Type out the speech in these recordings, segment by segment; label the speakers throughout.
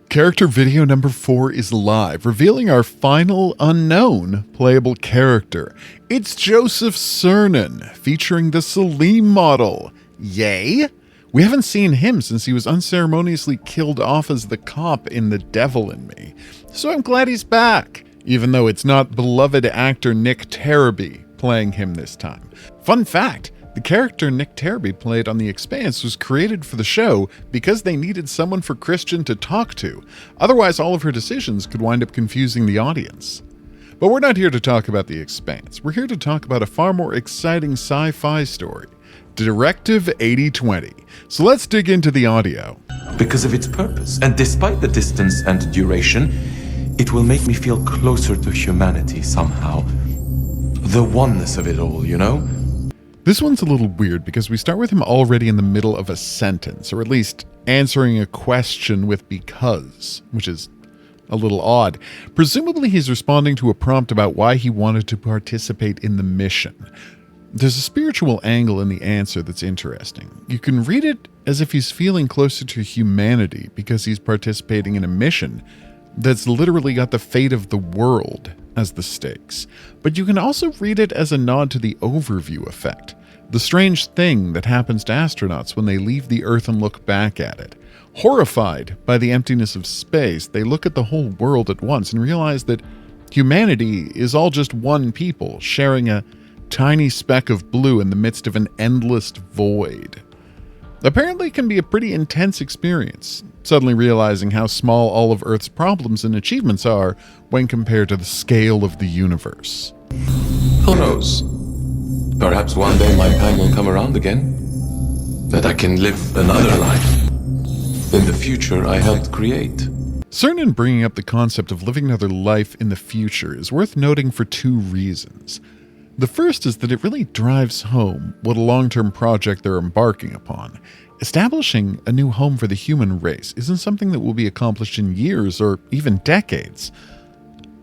Speaker 1: Character video number 4 is live, revealing our final unknown playable character. It's Joseph Cernan, featuring the Salim model. Yay? We haven't seen him since he was unceremoniously killed off as the cop in The Devil in Me. So I'm glad he's back, even though it's not beloved actor Nick Terabee playing him this time. Fun fact, the character Nick Terabee played on The Expanse was created for the show because they needed someone for Christian to talk to. Otherwise, all of her decisions could wind up confusing the audience. But we're not here to talk about The Expanse. We're here to talk about a far more exciting sci-fi story, Directive 8020. So let's dig into the audio.
Speaker 2: Because of its purpose, and despite the distance and duration, it will make me feel closer to humanity somehow. The oneness of it all, you know?
Speaker 1: This one's a little weird because we start with him already in the middle of a sentence, or at least answering a question with because, which is a little odd. Presumably he's responding to a prompt about why he wanted to participate in the mission. There's a spiritual angle in the answer that's interesting. You can read it as if he's feeling closer to humanity because he's participating in a mission that's literally got the fate of the world as the stakes. But you can also read it as a nod to the overview effect, the strange thing that happens to astronauts when they leave the Earth and look back at it. Horrified by the emptiness of space, they look at the whole world at once and realize that humanity is all just one people sharing a tiny speck of blue in the midst of an endless void. Apparently it can be a pretty intense experience, suddenly realizing how small all of Earth's problems and achievements are when compared to the scale of the universe.
Speaker 2: Who knows? Perhaps one day my time will come around again. That I can live another life. In the future I helped create.
Speaker 1: Cernan bringing up the concept of living another life in the future is worth noting for two reasons. The first is that it really drives home what a long-term project they're embarking upon. Establishing a new home for the human race isn't something that will be accomplished in years or even decades.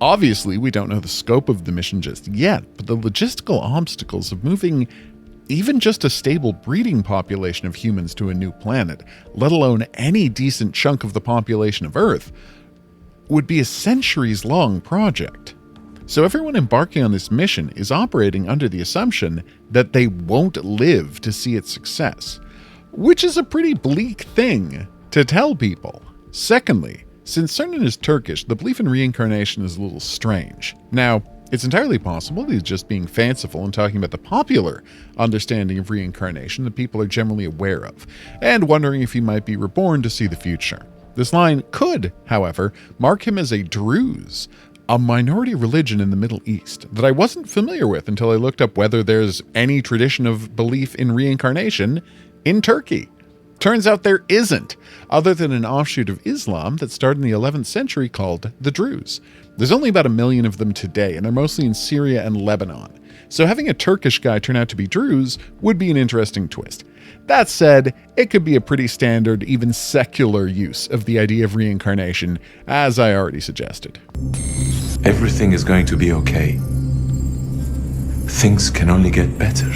Speaker 1: Obviously, we don't know the scope of the mission just yet, but the logistical obstacles of moving even just a stable breeding population of humans to a new planet, let alone any decent chunk of the population of Earth, would be a centuries-long project. So everyone embarking on this mission is operating under the assumption that they won't live to see its success, which is a pretty bleak thing to tell people. Secondly, since Cernan is Turkish, the belief in reincarnation is a little strange. Now, it's entirely possible he's just being fanciful and talking about the popular understanding of reincarnation that people are generally aware of, and wondering if he might be reborn to see the future. This line could, however, mark him as a Druze, a minority religion in the Middle East that I wasn't familiar with until I looked up whether there's any tradition of belief in reincarnation in Turkey. Turns out there isn't, other than an offshoot of Islam that started in the 11th century called the Druze. There's only about 1 million of them today, and they're mostly in Syria and Lebanon. So having a Turkish guy turn out to be Druze would be an interesting twist. That said, it could be a pretty standard, even secular use of the idea of reincarnation, as I already suggested.
Speaker 2: Everything is going to be okay. Things can only get better.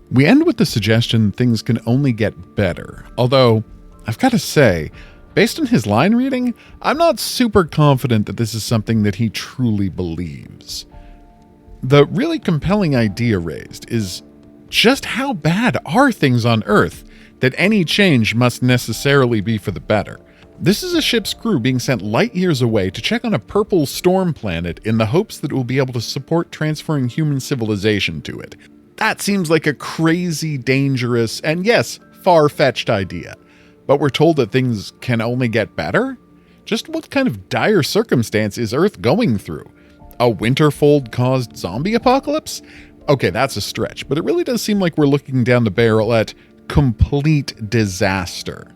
Speaker 1: We end with the suggestion things can only get better, although, I've got to say, based on his line reading, I'm not super confident that this is something that he truly believes. The really compelling idea raised is just how bad are things on Earth that any change must necessarily be for the better. This is a ship's crew being sent light years away to check on a purple storm planet in the hopes that it will be able to support transferring human civilization to it. That seems like a crazy, dangerous, and yes, far-fetched idea. But we're told that things can only get better? Just what kind of dire circumstance is Earth going through? A winterfold-caused zombie apocalypse? Okay, that's a stretch, but it really does seem like we're looking down the barrel at complete disaster.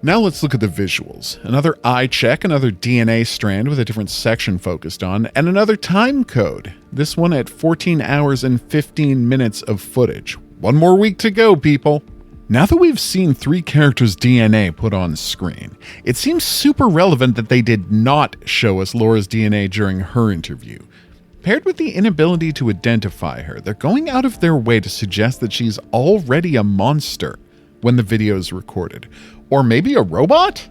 Speaker 1: Now let's look at the visuals. Another eye check, another DNA strand with a different section focused on, and another time code. This one at 14 hours and 15 minutes of footage. One more week to go, people. Now that we've seen 3 characters' DNA put on screen, it seems super relevant that they did not show us Laura's DNA during her interview. Paired with the inability to identify her, they're going out of their way to suggest that she's already a monster when the video is recorded. Or maybe a robot?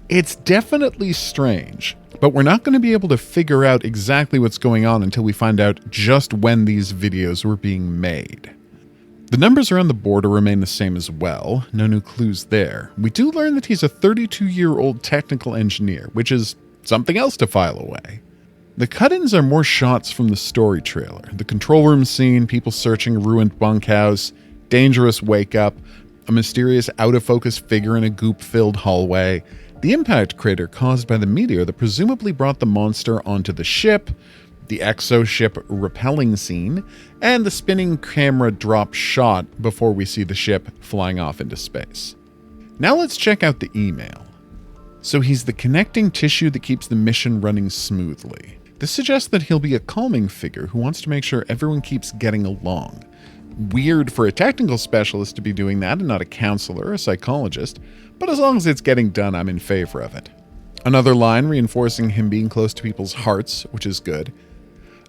Speaker 1: It's definitely strange, but we're not going to be able to figure out exactly what's going on until we find out just when these videos were being made. The numbers around the border remain the same as well, no new clues there. We do learn that he's a 32-year-old technical engineer, which is something else to file away. The cut-ins are more shots from the story trailer. The control room scene, people searching a ruined bunkhouse, dangerous wake-up, a mysterious out-of-focus figure in a goop-filled hallway, the impact crater caused by the meteor that presumably brought the monster onto the ship, the exo-ship repelling scene, and the spinning camera drop shot before we see the ship flying off into space. Now let's check out the email. So he's the connecting tissue that keeps the mission running smoothly. This suggests that he'll be a calming figure who wants to make sure everyone keeps getting along. Weird for a technical specialist to be doing that and not a counselor or a psychologist, but as long as it's getting done, I'm in favor of it. Another line reinforcing him being close to people's hearts, which is good.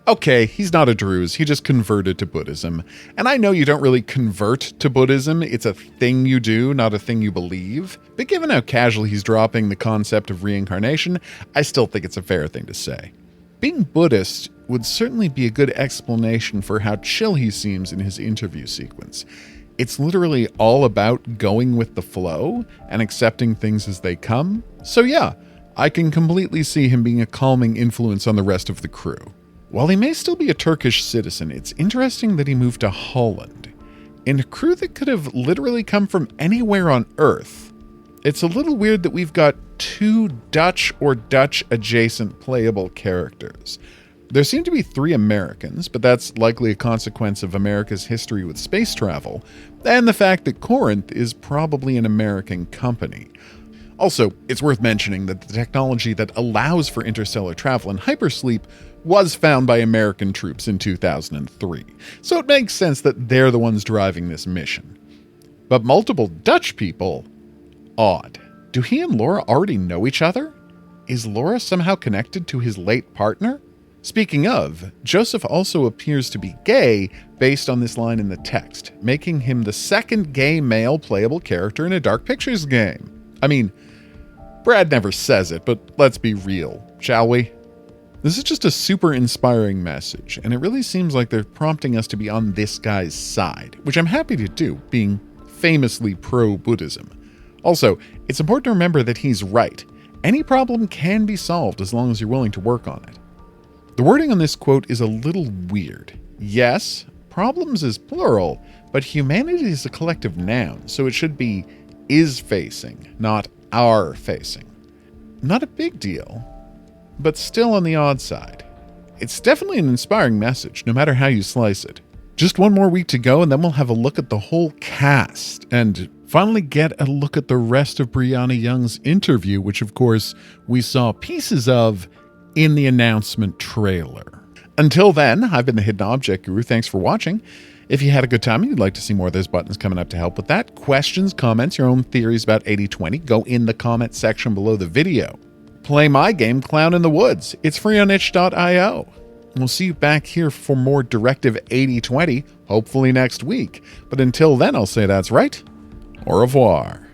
Speaker 1: Okay, he's not a Druze, he just converted to Buddhism. And I know you don't really convert to Buddhism, it's a thing you do, not a thing you believe. But given how casually he's dropping the concept of reincarnation, I still think it's a fair thing to say. Being Buddhist would certainly be a good explanation for how chill he seems in his interview sequence. It's literally all about going with the flow and accepting things as they come. So yeah, I can completely see him being a calming influence on the rest of the crew. While he may still be a Turkish citizen, it's interesting that he moved to Holland. In a crew that could have literally come from anywhere on Earth, it's a little weird that we've got two Dutch or Dutch-adjacent playable characters. There seem to be 3 Americans, but that's likely a consequence of America's history with space travel, and the fact that Corinth is probably an American company. Also, it's worth mentioning that the technology that allows for interstellar travel and hypersleep was found by American troops in 2003, so it makes sense that they're the ones driving this mission. But multiple Dutch people? Odd. Do he and Laura already know each other? Is Laura somehow connected to his late partner? Speaking of, Joseph also appears to be gay based on this line in the text, making him the second gay male playable character in a Dark Pictures game. I mean, Brad never says it, but let's be real, shall we? This is just a super inspiring message, and it really seems like they're prompting us to be on this guy's side, which I'm happy to do, being famously pro-Buddhism. Also, it's important to remember that he's right. Any problem can be solved as long as you're willing to work on it. The wording on this quote is a little weird. Yes, problems is plural, but humanity is a collective noun, so it should be is facing, not are facing. Not a big deal, but still on the odd side. It's definitely an inspiring message, no matter how you slice it. Just one more week to go, and then we'll have a look at the whole cast, and finally get a look at the rest of Brianna Young's interview, which of course we saw pieces of in the announcement trailer. Until then, I've been the Hidden Object Guru. Thanks for watching. If you had a good time and you'd like to see more of those buttons coming up to help with that, questions, comments, your own theories about 80/20, go in the comment section below the video. Play my game, Clown in the Woods. It's free on itch.io. We'll see you back here for more Directive 80/20, hopefully next week. But until then, I'll say that's right. Au revoir.